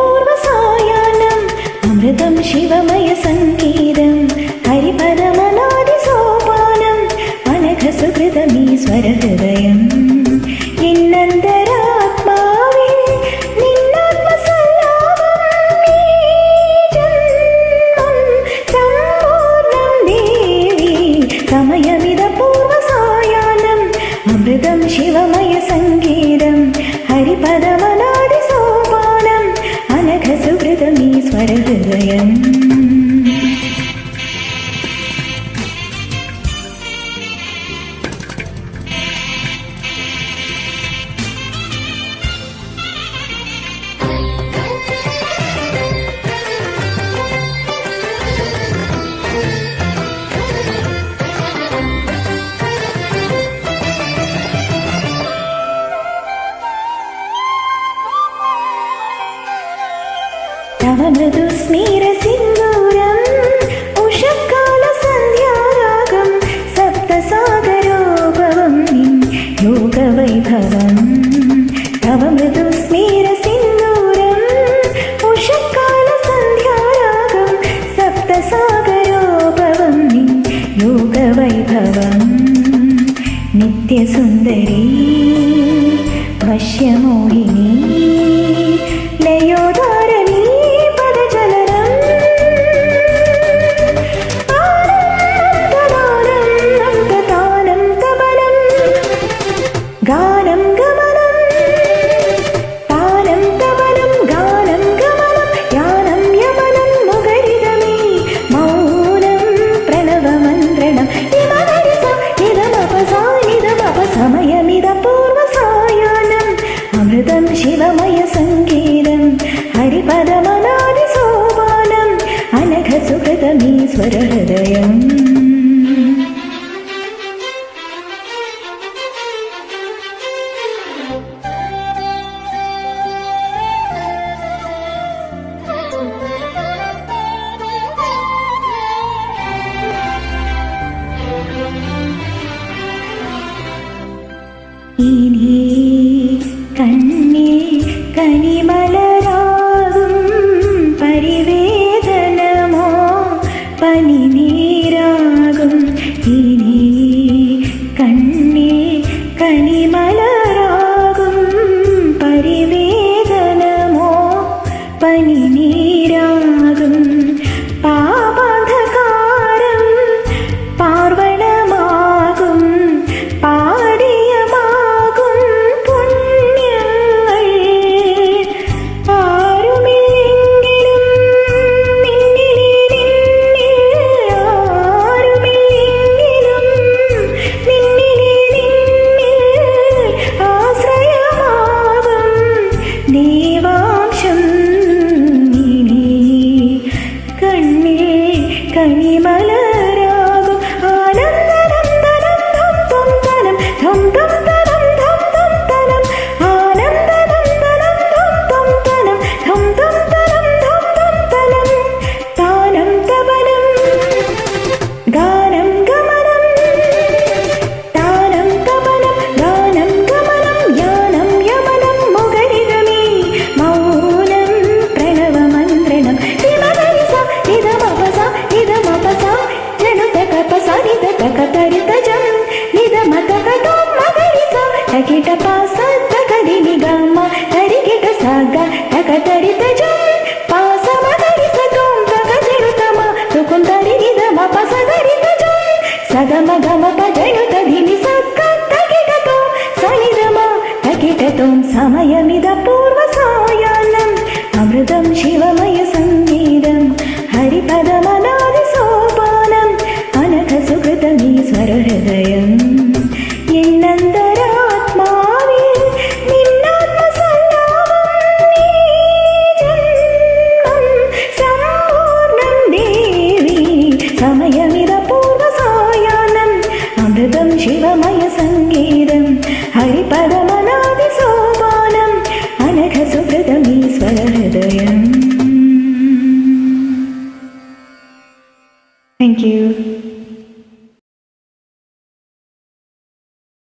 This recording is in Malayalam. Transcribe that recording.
സമയമിതപൂർവസായാഹ്നം അമൃതം ശിവമയ സംഗീതം ഹരിപദമനാദിസോപാനം അനഘസുകൃതമീശ്വരഹൃദയം എന്നന്തരാത്മാവിൽ നിന്നാത്മസല്ലാപം ഈ ജന്മം സമ്പൂർണം ദേവി. സമയമിതപൂർവസായാഹ്നം അമൃതം ശിവമയ സംഗീതം ഹരിപദമനാദിസോപാനം അനഘസുകൃതമീശ്വരഹൃദയം. തവ മൃദുസ്മിരസിന്ദൂരം ഉഷഃകാലസന്ധ്യാരാഗം സപ്തസാഗരോപവം നിൻ യോഗവൈഭവം. തവ മൃദുസ്മിരസിന്ദൂരം ഉഷഃകാലസന്ധ്യാരാഗം സപ്തസാഗരോപവം നിൻ യോഗവൈഭവം. നിത്യസുന്ദരീ വശ്യമോഹിനി ലയോധാരണീ പദചലനം ആനന്ദദാനം തപനം ഗാനം ഗമനം താനം തപനം ഗാനം ഗമനം യാനം യമനം മുഖരിതമേ മൗനം പ്രണവമന്ത്രണം സമയമിതപൂർവസായാഹ്നം അമൃതം ശിവമയ സംഗീതം ഹരിപദമനാദിസോപാനം അനഘസുകൃതമീശ്വരഹൃദയം. ഇനി കണ്ണിൽ കനിമലരാകും പരിവേദനമോ പനിനീരാകും. ഇനി കണ്ണിൽ കനിമലരാകും പരിവേദനമോ പനിനീരാകും. പാപാന്ധകാരം പാർവണമാകും പാടിയമാകും പുണ്യങ്ങൾ. ആരുമില്ലെങ്കിലും നിന്നിലെ നിന്നിൽ ആരുമില്ലെങ്കിലും നിന്നിലെ നിന്നിൽ ആശ്രയമാകും ദൈവാംശം. ഇനി കണ്ണിൽ കനിമലരാകും ആനന്ദനന്ദനം ധം ധം ധം ധം ധം ധം ധം ആനന്ദനന്ദനം ധം ധം ധം ധം ധം ധം താനം തപനം ഗാനം ഗമനം താനം തപനം ഗാനം ഗമനം യാനം യമനം മുഖരിതമേ മൗനം പ്രണവമന്ത്രണം ിമപസ ഇതമപസ ജനുതകപസരിതകതരിതജം നിദമതകടോ മകരിസ തകിടപാസ തകദിനിഗമ തരികിട സഗ തകതരിതജം പാസ മകരിസതോം തകജനുതമ തുകുന്തരിനിദമപസദരിതജം സഗമഗമ പജനുതദിനി സക്ക തകിടതോ സനിദമ തകിടതോം. സമയമിതപൂർവസായാഹ്നം അമൃതം ശിവമയ സംഗീതം ഹരിപദമനാദിസോപാനം അനഘസുകൃതമീശ്വരഹൃദയം എന്നന്തരാത്മാ താങ്ക് യു.